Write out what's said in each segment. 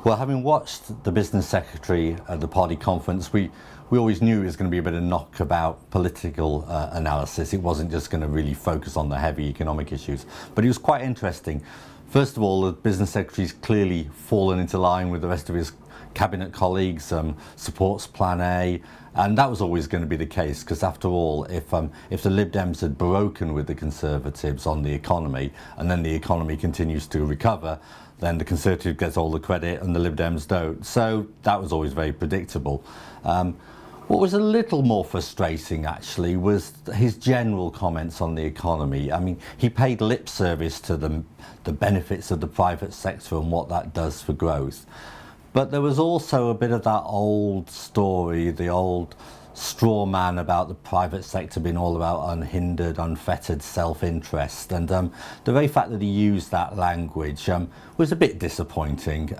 Well, having watched the business secretary at the party conference, we always knew it was going to be a bit of knockabout political analysis. It wasn't just going to really focus on the heavy economic issues. But it was quite interesting. First of all, the business secretary's clearly fallen into line with the rest of his cabinet colleagues, supports Plan A, and that was always going to be the case, because after all, if the Lib Dems had broken with the Conservatives on the economy, and then the economy continues to recover, then the Conservative gets all the credit and the Lib Dems don't. So that was always very predictable. What was a little more frustrating, actually, was his general comments on the economy. I mean, he paid lip service to the benefits of the private sector and what that does for growth. But there was also a bit of that old story, the old straw man about the private sector being all about unhindered, unfettered self-interest. And the very fact that he used that language was a bit disappointing.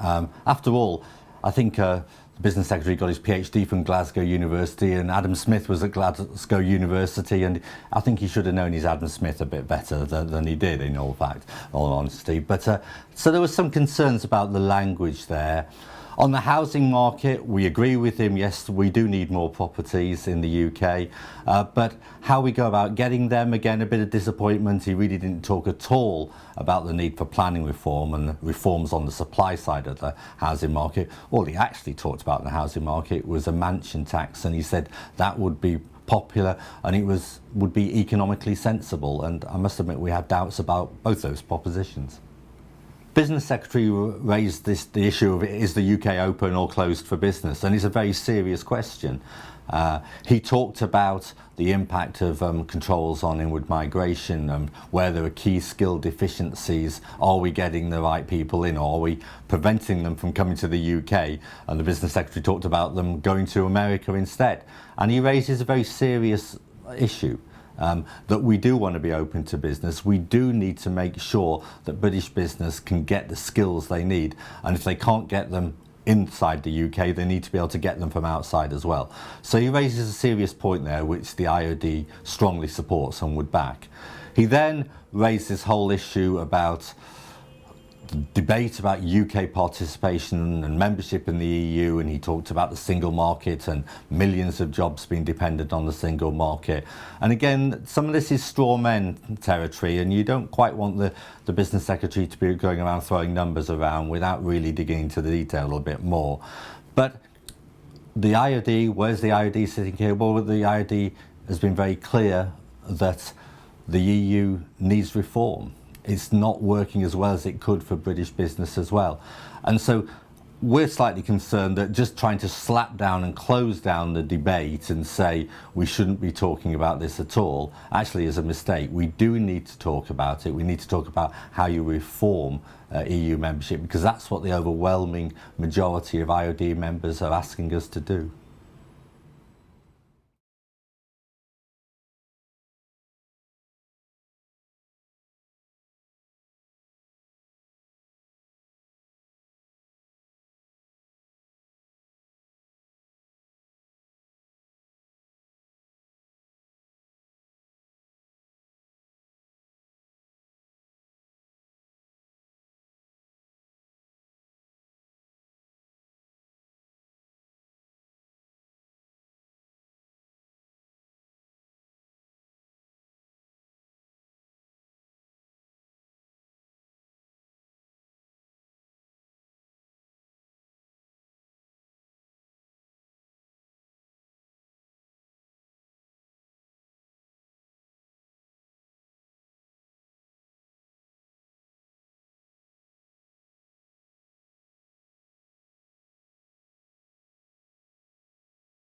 After all, I think the business secretary got his PhD from Glasgow University, and Adam Smith was at Glasgow University, and I think he should have known his Adam Smith a bit better than he did, in all honesty. But so there was some concerns about the language there. On the housing market, we agree with him. Yes, we do need more properties in the UK, but how we go about getting them, again, a bit of disappointment. He really didn't talk at all about the need for planning reform and reforms on the supply side of the housing market. All he actually talked about in the housing market was a mansion tax, and he said that would be popular and it would be economically sensible. And I must admit, we have doubts about both those propositions. Business Secretary raised the issue of, is the UK open or closed for business? And it's a very serious question. He talked about the impact of controls on inward migration, where there are key skill deficiencies. Are we getting the right people in, or are we preventing them from coming to the UK? And the Business Secretary talked about them going to America instead. And he raises a very serious issue. That we do want to be open to business. We do need to make sure that British business can get the skills they need, and if they can't get them inside the UK, they need to be able to get them from outside as well. So he raises a serious point there, which the IOD strongly supports and would back. He then raised this whole issue about the debate about UK participation and membership in the EU, and he talked about the single market and millions of jobs being dependent on the single market. And again, some of this is straw men territory, and you don't quite want the business secretary to be going around throwing numbers around without really digging into the detail a bit more. But the IOD, where's the IOD sitting here? Well, the IOD has been very clear that the EU needs reform. It's not working as well as it could for British business as well. And so we're slightly concerned that just trying to slap down and close down the debate and say we shouldn't be talking about this at all actually is a mistake. We do need to talk about it. We need to talk about how you reform EU membership, because that's what the overwhelming majority of IOD members are asking us to do.